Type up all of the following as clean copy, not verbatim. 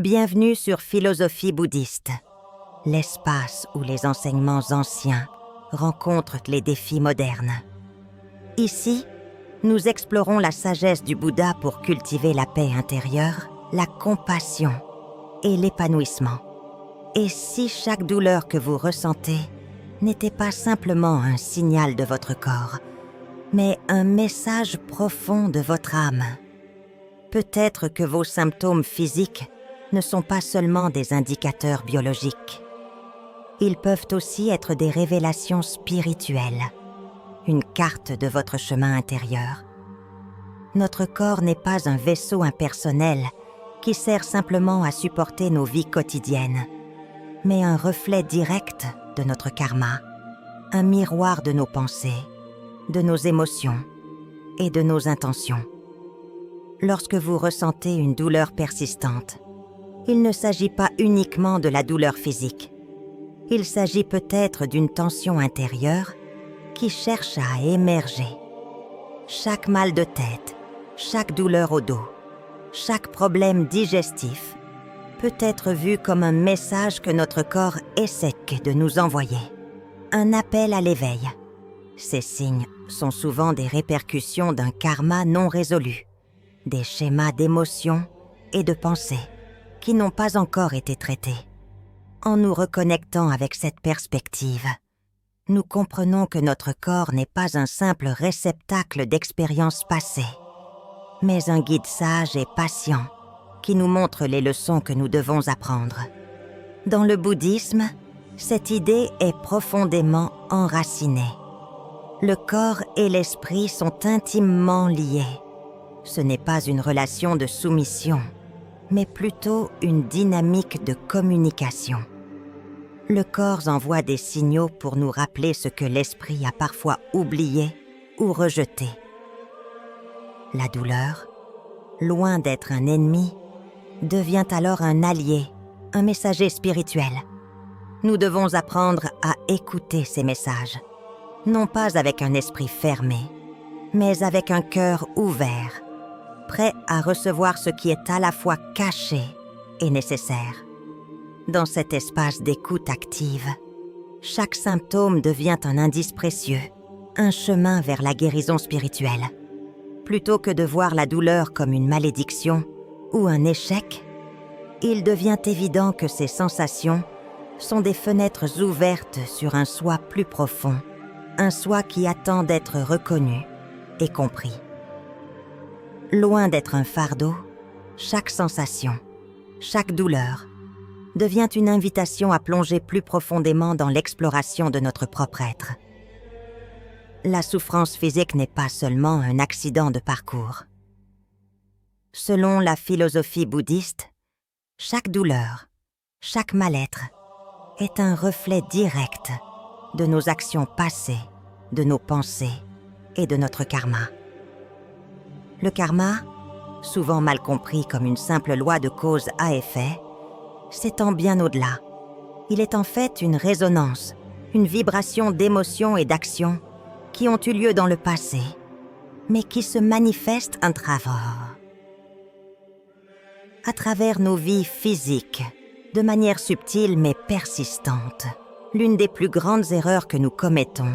Bienvenue sur Philosophie bouddhiste, l'espace où les enseignements anciens rencontrent les défis modernes. Ici, nous explorons la sagesse du Bouddha pour cultiver la paix intérieure, la compassion et l'épanouissement. Et si chaque douleur que vous ressentez n'était pas simplement un signal de votre corps, mais un message profond de votre âme? Peut-être que vos symptômes physiques ne sont pas seulement des indicateurs biologiques. Ils peuvent aussi être des révélations spirituelles, une carte de votre chemin intérieur. Notre corps n'est pas un vaisseau impersonnel qui sert simplement à supporter nos vies quotidiennes, mais un reflet direct de notre karma, un miroir de nos pensées, de nos émotions et de nos intentions. Lorsque vous ressentez une douleur persistante, il ne s'agit pas uniquement de la douleur physique. Il s'agit peut-être d'une tension intérieure qui cherche à émerger. Chaque mal de tête, chaque douleur au dos, chaque problème digestif peut être vu comme un message que notre corps essaie de nous envoyer. Un appel à l'éveil. Ces signes sont souvent des répercussions d'un karma non résolu, des schémas d'émotions et de pensées qui n'ont pas encore été traités. En nous reconnectant avec cette perspective, nous comprenons que notre corps n'est pas un simple réceptacle d'expériences passées, mais un guide sage et patient qui nous montre les leçons que nous devons apprendre. Dans le bouddhisme, cette idée est profondément enracinée. Le corps et l'esprit sont intimement liés. Ce n'est pas une relation de soumission, mais plutôt une dynamique de communication. Le corps envoie des signaux pour nous rappeler ce que l'esprit a parfois oublié ou rejeté. La douleur, loin d'être un ennemi, devient alors un allié, un messager spirituel. Nous devons apprendre à écouter ces messages, non pas avec un esprit fermé, mais avec un cœur ouvert, prêt à recevoir ce qui est à la fois caché et nécessaire. Dans cet espace d'écoute active, chaque symptôme devient un indice précieux, un chemin vers la guérison spirituelle. Plutôt que de voir la douleur comme une malédiction ou un échec, il devient évident que ces sensations sont des fenêtres ouvertes sur un soi plus profond, un soi qui attend d'être reconnu et compris. Loin d'être un fardeau, chaque sensation, chaque douleur devient une invitation à plonger plus profondément dans l'exploration de notre propre être. La souffrance physique n'est pas seulement un accident de parcours. Selon la philosophie bouddhiste, chaque douleur, chaque mal-être est un reflet direct de nos actions passées, de nos pensées et de notre karma. Le karma, souvent mal compris comme une simple loi de cause à effet, s'étend bien au-delà. Il est en fait une résonance, une vibration d'émotions et d'actions qui ont eu lieu dans le passé, mais qui se manifestent à travers nos vies physiques, de manière subtile mais persistante. L'une des plus grandes erreurs que nous commettons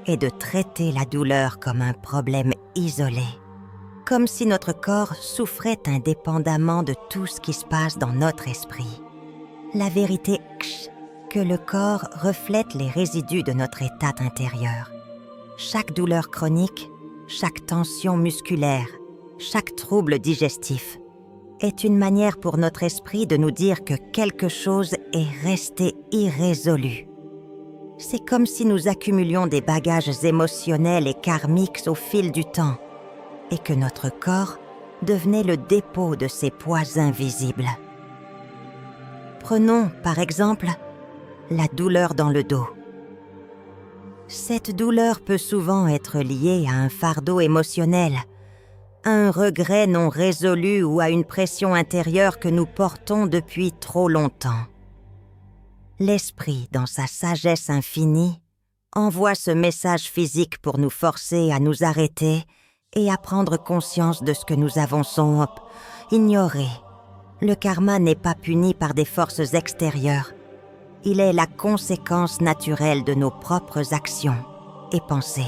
est de traiter la douleur comme un problème isolé, comme si notre corps souffrait indépendamment de tout ce qui se passe dans notre esprit. La vérité que le corps reflète les résidus de notre état intérieur. Chaque douleur chronique, chaque tension musculaire, chaque trouble digestif est une manière pour notre esprit de nous dire que quelque chose est resté irrésolu. C'est comme si nous accumulions des bagages émotionnels et karmiques au fil du temps et que notre corps devenait le dépôt de ces poids invisibles. Prenons, par exemple, la douleur dans le dos. Cette douleur peut souvent être liée à un fardeau émotionnel, à un regret non résolu ou à une pression intérieure que nous portons depuis trop longtemps. L'esprit, dans sa sagesse infinie, envoie ce message physique pour nous forcer à nous arrêter et à prendre conscience de ce que nous avons ignoré, Le karma n'est pas puni par des forces extérieures. Il est la conséquence naturelle de nos propres actions et pensées.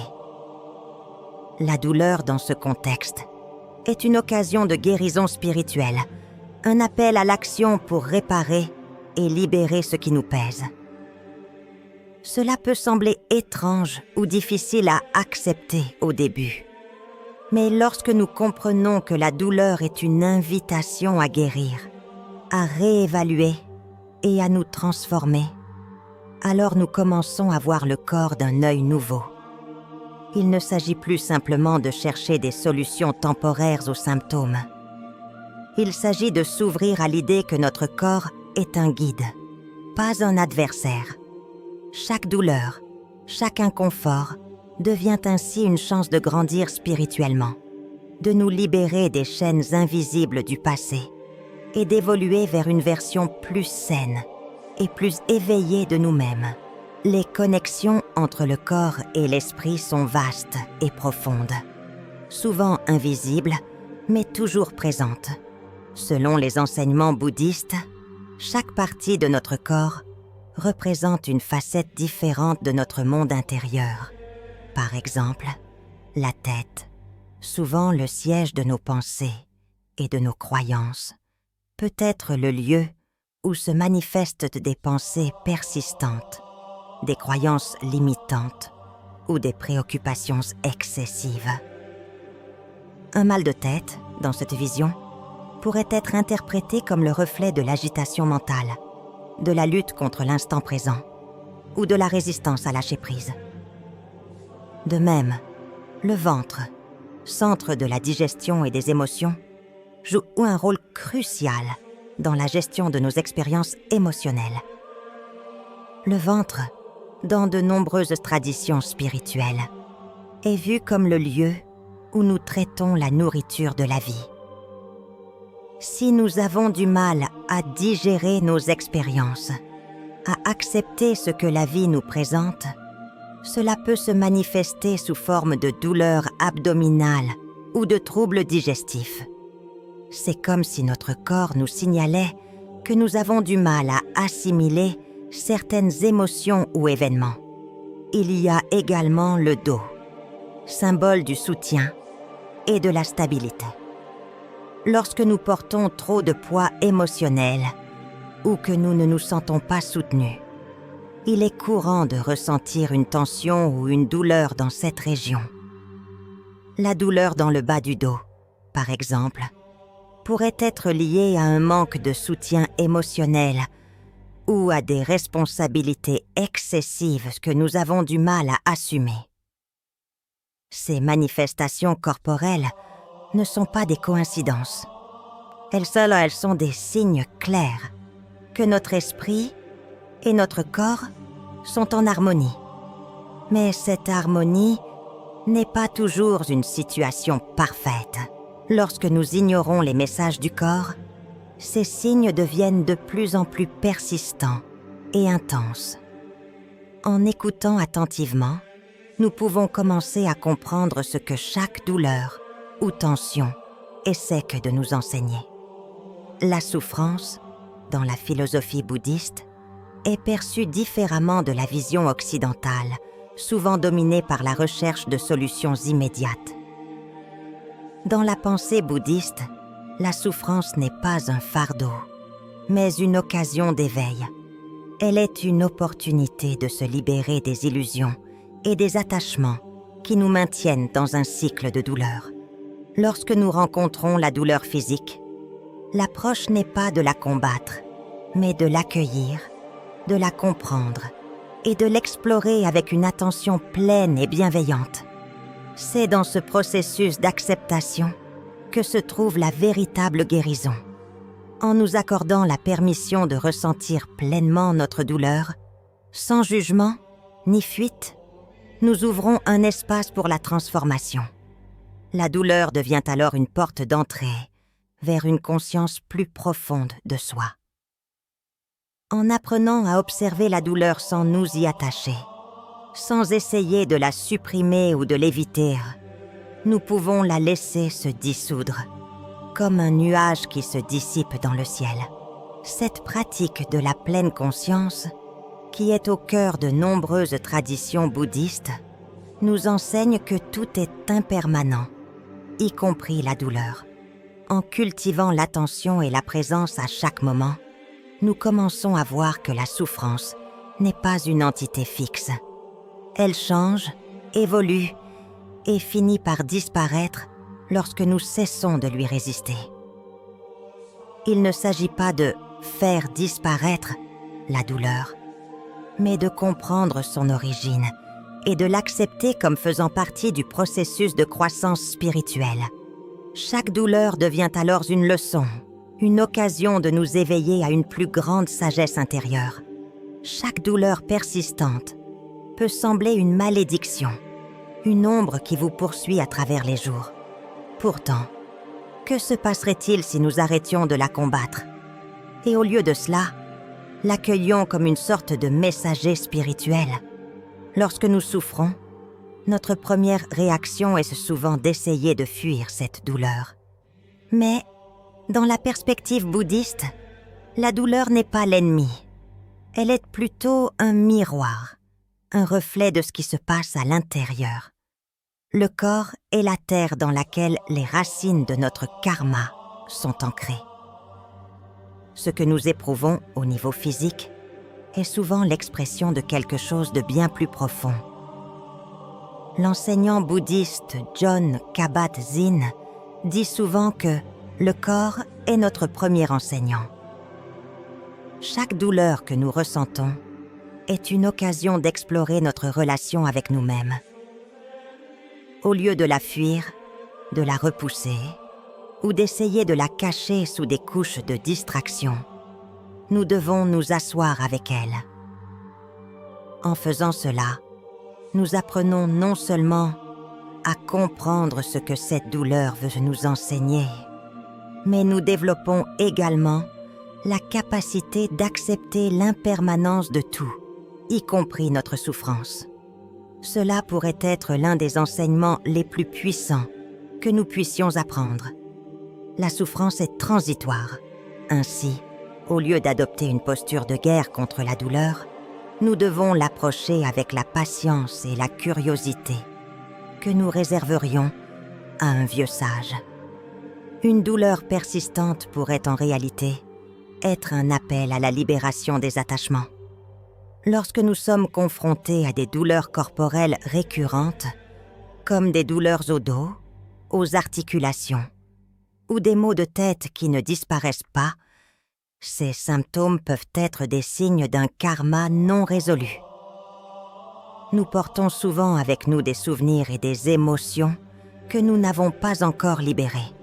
La douleur dans ce contexte est une occasion de guérison spirituelle, un appel à l'action pour réparer et libérer ce qui nous pèse. Cela peut sembler étrange ou difficile à accepter au début. Mais lorsque nous comprenons que la douleur est une invitation à guérir, à réévaluer et à nous transformer, alors nous commençons à voir le corps d'un œil nouveau. Il ne s'agit plus simplement de chercher des solutions temporaires aux symptômes. Il s'agit de s'ouvrir à l'idée que notre corps est un guide, pas un adversaire. Chaque douleur, chaque inconfort devient ainsi une chance de grandir spirituellement, de nous libérer des chaînes invisibles du passé et d'évoluer vers une version plus saine et plus éveillée de nous-mêmes. Les connexions entre le corps et l'esprit sont vastes et profondes, souvent invisibles, mais toujours présentes. Selon les enseignements bouddhistes, chaque partie de notre corps représente une facette différente de notre monde intérieur. Par exemple, la tête, souvent le siège de nos pensées et de nos croyances, peut être le lieu où se manifestent des pensées persistantes, des croyances limitantes ou des préoccupations excessives. Un mal de tête, dans cette vision, pourrait être interprété comme le reflet de l'agitation mentale, de la lutte contre l'instant présent ou de la résistance à lâcher prise. De même, le ventre, centre de la digestion et des émotions, joue un rôle crucial dans la gestion de nos expériences émotionnelles. Le ventre, dans de nombreuses traditions spirituelles, est vu comme le lieu où nous traitons la nourriture de la vie. Si nous avons du mal à digérer nos expériences, à accepter ce que la vie nous présente, cela peut se manifester sous forme de douleurs abdominales ou de troubles digestifs. C'est comme si notre corps nous signalait que nous avons du mal à assimiler certaines émotions ou événements. Il y a également le dos, symbole du soutien et de la stabilité. Lorsque nous portons trop de poids émotionnel ou que nous ne nous sentons pas soutenus, il est courant de ressentir une tension ou une douleur dans cette région. La douleur dans le bas du dos, par exemple, pourrait être liée à un manque de soutien émotionnel ou à des responsabilités excessives que nous avons du mal à assumer. Ces manifestations corporelles ne sont pas des coïncidences. Elles sont des signes clairs que notre esprit et notre corps sont en harmonie. Mais cette harmonie n'est pas toujours une situation parfaite. Lorsque nous ignorons les messages du corps, ces signes deviennent de plus en plus persistants et intenses. En écoutant attentivement, nous pouvons commencer à comprendre ce que chaque douleur ou tension essaie de nous enseigner. La souffrance, dans la philosophie bouddhiste, est perçue différemment de la vision occidentale, souvent dominée par la recherche de solutions immédiates. Dans la pensée bouddhiste, la souffrance n'est pas un fardeau, mais une occasion d'éveil. Elle est une opportunité de se libérer des illusions et des attachements qui nous maintiennent dans un cycle de douleur. Lorsque nous rencontrons la douleur physique, l'approche n'est pas de la combattre, mais de l'accueillir, de la comprendre et de l'explorer avec une attention pleine et bienveillante. C'est dans ce processus d'acceptation que se trouve la véritable guérison. En nous accordant la permission de ressentir pleinement notre douleur, sans jugement ni fuite, nous ouvrons un espace pour la transformation. La douleur devient alors une porte d'entrée vers une conscience plus profonde de soi. En apprenant à observer la douleur sans nous y attacher, sans essayer de la supprimer ou de l'éviter, nous pouvons la laisser se dissoudre, comme un nuage qui se dissipe dans le ciel. Cette pratique de la pleine conscience, qui est au cœur de nombreuses traditions bouddhistes, nous enseigne que tout est impermanent, y compris la douleur. En cultivant l'attention et la présence à chaque moment, nous commençons à voir que la souffrance n'est pas une entité fixe. Elle change, évolue et finit par disparaître lorsque nous cessons de lui résister. Il ne s'agit pas de faire disparaître la douleur, mais de comprendre son origine et de l'accepter comme faisant partie du processus de croissance spirituelle. Chaque douleur devient alors une leçon, une occasion de nous éveiller à une plus grande sagesse intérieure. Chaque douleur persistante peut sembler une malédiction, une ombre qui vous poursuit à travers les jours. Pourtant, que se passerait-il si nous arrêtions de la combattre? Et au lieu de cela, l'accueillions comme une sorte de messager spirituel. Lorsque nous souffrons, notre première réaction est souvent d'essayer de fuir cette douleur. Mais, dans la perspective bouddhiste, la douleur n'est pas l'ennemi. Elle est plutôt un miroir, un reflet de ce qui se passe à l'intérieur. Le corps est la terre dans laquelle les racines de notre karma sont ancrées. Ce que nous éprouvons au niveau physique est souvent l'expression de quelque chose de bien plus profond. L'enseignant bouddhiste Jon Kabat-Zinn dit souvent que le corps est notre premier enseignant. Chaque douleur que nous ressentons est une occasion d'explorer notre relation avec nous-mêmes. Au lieu de la fuir, de la repousser ou d'essayer de la cacher sous des couches de distraction, nous devons nous asseoir avec elle. En faisant cela, nous apprenons non seulement à comprendre ce que cette douleur veut nous enseigner, mais nous développons également la capacité d'accepter l'impermanence de tout, y compris notre souffrance. Cela pourrait être l'un des enseignements les plus puissants que nous puissions apprendre. La souffrance est transitoire. Ainsi, au lieu d'adopter une posture de guerre contre la douleur, nous devons l'approcher avec la patience et la curiosité que nous réserverions à un vieux sage. Une douleur persistante pourrait en réalité être un appel à la libération des attachements. Lorsque nous sommes confrontés à des douleurs corporelles récurrentes, comme des douleurs au dos, aux articulations, ou des maux de tête qui ne disparaissent pas, ces symptômes peuvent être des signes d'un karma non résolu. Nous portons souvent avec nous des souvenirs et des émotions que nous n'avons pas encore libérés.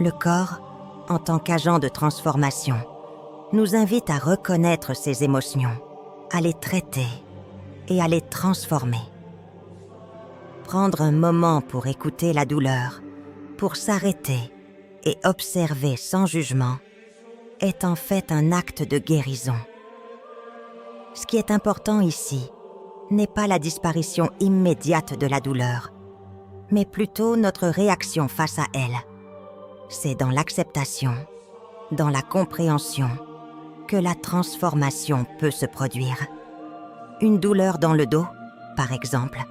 Le corps, en tant qu'agent de transformation, nous invite à reconnaître ces émotions, à les traiter et à les transformer. Prendre un moment pour écouter la douleur, pour s'arrêter et observer sans jugement, est en fait un acte de guérison. Ce qui est important ici n'est pas la disparition immédiate de la douleur, mais plutôt notre réaction face à elle. C'est dans l'acceptation, dans la compréhension, que la transformation peut se produire. Une douleur dans le dos, par exemple,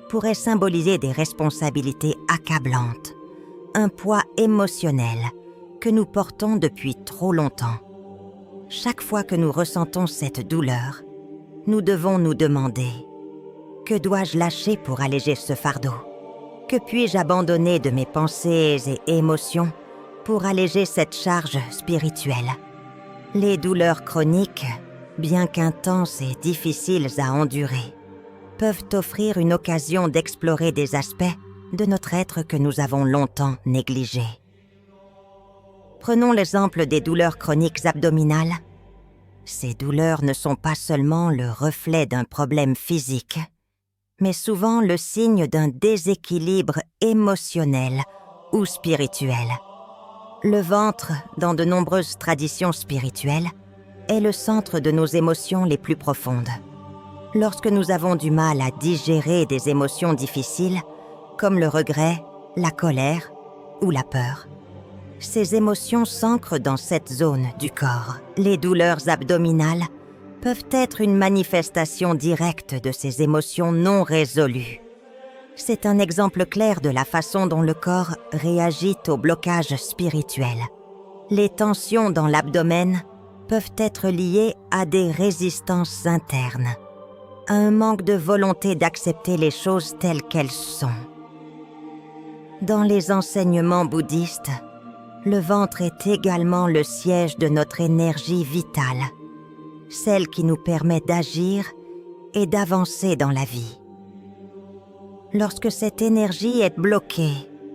pourrait symboliser des responsabilités accablantes, un poids émotionnel que nous portons depuis trop longtemps. Chaque fois que nous ressentons cette douleur, nous devons nous demander « Que dois-je lâcher pour alléger ce fardeau? Que puis-je abandonner de mes pensées et émotions pour alléger cette charge spirituelle ?» Les douleurs chroniques, bien qu'intenses et difficiles à endurer, peuvent offrir une occasion d'explorer des aspects de notre être que nous avons longtemps négligés. Prenons l'exemple des douleurs chroniques abdominales. Ces douleurs ne sont pas seulement le reflet d'un problème physique, mais souvent le signe d'un déséquilibre émotionnel ou spirituel. Le ventre, dans de nombreuses traditions spirituelles, est le centre de nos émotions les plus profondes. Lorsque nous avons du mal à digérer des émotions difficiles, comme le regret, la colère ou la peur, Ces émotions s'ancrent dans cette zone du corps. Les douleurs abdominales peuvent être une manifestation directe de ces émotions non résolues. C'est un exemple clair de la façon dont le corps réagit au blocage spirituel. Les tensions dans l'abdomen peuvent être liées à des résistances internes, à un manque de volonté d'accepter les choses telles qu'elles sont. Dans les enseignements bouddhistes, le ventre est également le siège de notre énergie vitale, celle qui nous permet d'agir et d'avancer dans la vie. Lorsque cette énergie est bloquée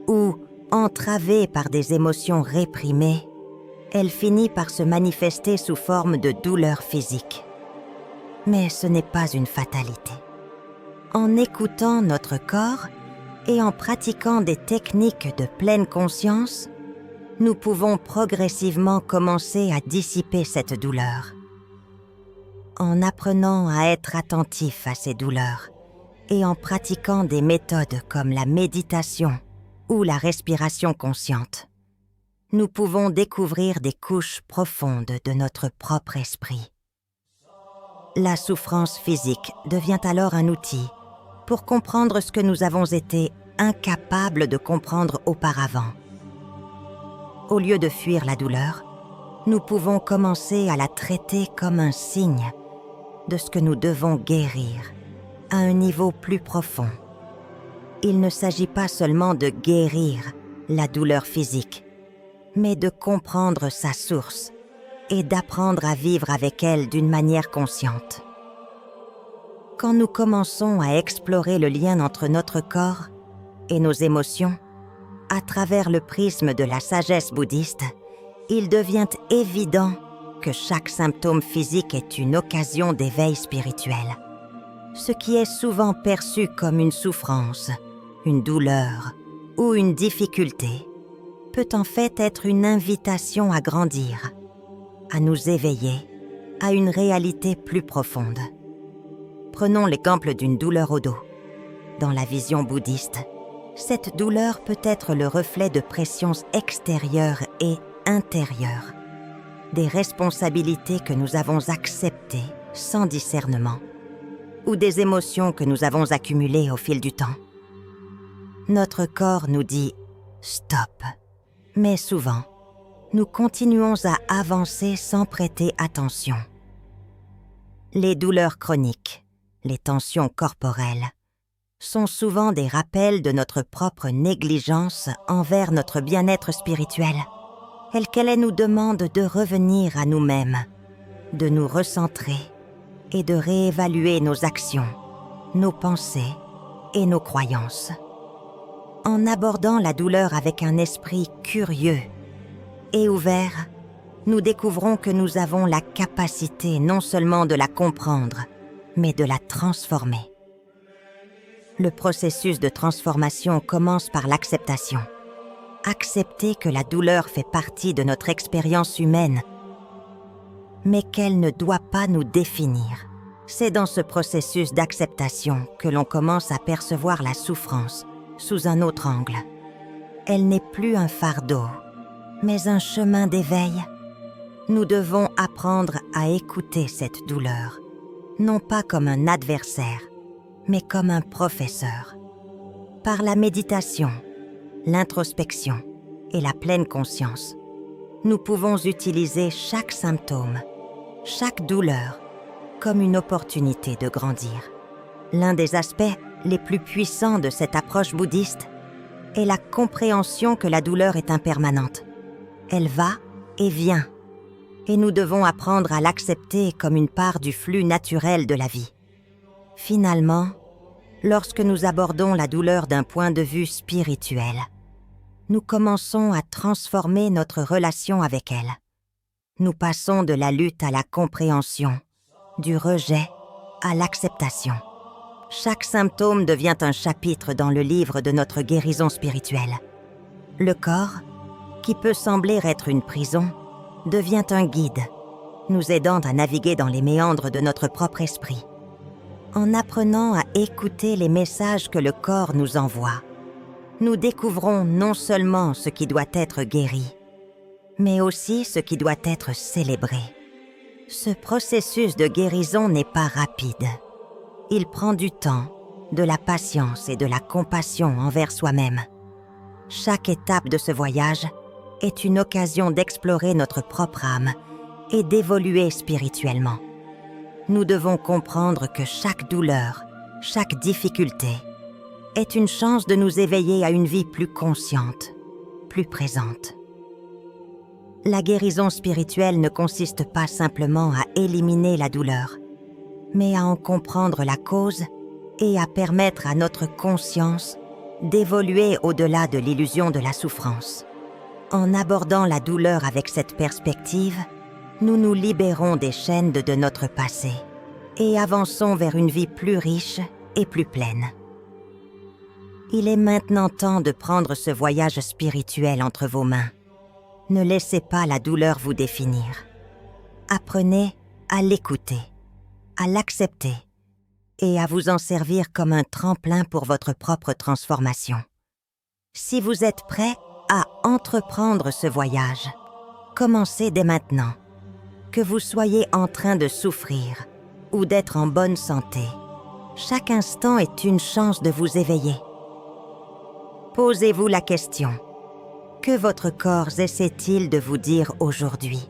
ou entravée par des émotions réprimées, elle finit par se manifester sous forme de douleurs physiques. Mais ce n'est pas une fatalité. En écoutant notre corps et en pratiquant des techniques de pleine conscience, nous pouvons progressivement commencer à dissiper cette douleur. En apprenant à être attentif à ces douleurs et en pratiquant des méthodes comme la méditation ou la respiration consciente, nous pouvons découvrir des couches profondes de notre propre esprit. La souffrance physique devient alors un outil pour comprendre ce que nous avons été incapables de comprendre auparavant. Au lieu de fuir la douleur, nous pouvons commencer à la traiter comme un signe de ce que nous devons guérir à un niveau plus profond. Il ne s'agit pas seulement de guérir la douleur physique, mais de comprendre sa source et d'apprendre à vivre avec elle d'une manière consciente. Quand nous commençons à explorer le lien entre notre corps et nos émotions, à travers le prisme de la sagesse bouddhiste, il devient évident que chaque symptôme physique est une occasion d'éveil spirituel. Ce qui est souvent perçu comme une souffrance, une douleur ou une difficulté peut en fait être une invitation à grandir, à nous éveiller à une réalité plus profonde. Prenons l'exemple d'une douleur au dos. Dans la vision bouddhiste, cette douleur peut être le reflet de pressions extérieures et intérieures, des responsabilités que nous avons acceptées sans discernement, ou des émotions que nous avons accumulées au fil du temps. Notre corps nous dit « stop », mais souvent, nous continuons à avancer sans prêter attention. Les douleurs chroniques, les tensions corporelles, sont souvent des rappels de notre propre négligence envers notre bien-être spirituel, qu'elle nous demande de revenir à nous-mêmes, de nous recentrer et de réévaluer nos actions, nos pensées et nos croyances. En abordant la douleur avec un esprit curieux et ouvert, nous découvrons que nous avons la capacité non seulement de la comprendre, mais de la transformer. Le processus de transformation commence par l'acceptation. Accepter que la douleur fait partie de notre expérience humaine, mais qu'elle ne doit pas nous définir. C'est dans ce processus d'acceptation que l'on commence à percevoir la souffrance sous un autre angle. Elle n'est plus un fardeau, mais un chemin d'éveil. Nous devons apprendre à écouter cette douleur, non pas comme un adversaire, mais comme un professeur. Par la méditation, l'introspection et la pleine conscience, nous pouvons utiliser chaque symptôme, chaque douleur, comme une opportunité de grandir. L'un des aspects les plus puissants de cette approche bouddhiste est la compréhension que la douleur est impermanente. Elle va et vient, et nous devons apprendre à l'accepter comme une part du flux naturel de la vie. Finalement, lorsque nous abordons la douleur d'un point de vue spirituel, nous commençons à transformer notre relation avec elle. Nous passons de la lutte à la compréhension, du rejet à l'acceptation. Chaque symptôme devient un chapitre dans le livre de notre guérison spirituelle. Le corps, qui peut sembler être une prison, devient un guide, nous aidant à naviguer dans les méandres de notre propre esprit. En apprenant à écouter les messages que le corps nous envoie, nous découvrons non seulement ce qui doit être guéri, mais aussi ce qui doit être célébré. Ce processus de guérison n'est pas rapide. Il prend du temps, de la patience et de la compassion envers soi-même. Chaque étape de ce voyage est une occasion d'explorer notre propre âme et d'évoluer spirituellement. Nous devons comprendre que chaque douleur, chaque difficulté est une chance de nous éveiller à une vie plus consciente, plus présente. La guérison spirituelle ne consiste pas simplement à éliminer la douleur, mais à en comprendre la cause et à permettre à notre conscience d'évoluer au-delà de l'illusion de la souffrance. En abordant la douleur avec cette perspective, nous nous libérons des chaînes de notre passé et avançons vers une vie plus riche et plus pleine. Il est maintenant temps de prendre ce voyage spirituel entre vos mains. Ne laissez pas la douleur vous définir. Apprenez à l'écouter, à l'accepter et à vous en servir comme un tremplin pour votre propre transformation. Si vous êtes prêt à entreprendre ce voyage, commencez dès maintenant. Que vous soyez en train de souffrir ou d'être en bonne santé, chaque instant est une chance de vous éveiller. Posez-vous la question. Que votre corps essaie-t-il de vous dire aujourd'hui ?